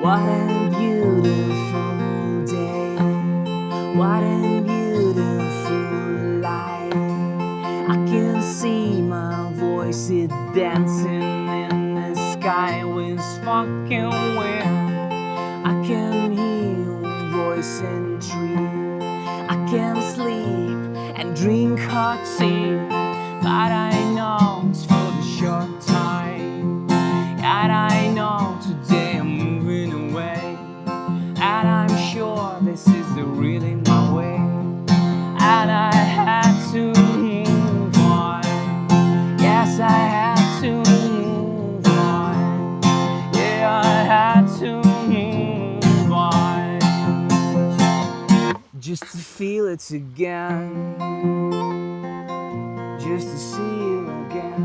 What a beautiful day, what a beautiful life. I can see my voice, it dancing in the sky with fucking wind. I can hear your voice in tree. I can sleep and drink hot tea, but I know it's for the short time. And I know today I'm moving away, and I'm sure this is really my way. And I had to move on. Yes, I had to move on. Yeah, I had to move on, just to feel it again, just to see you again.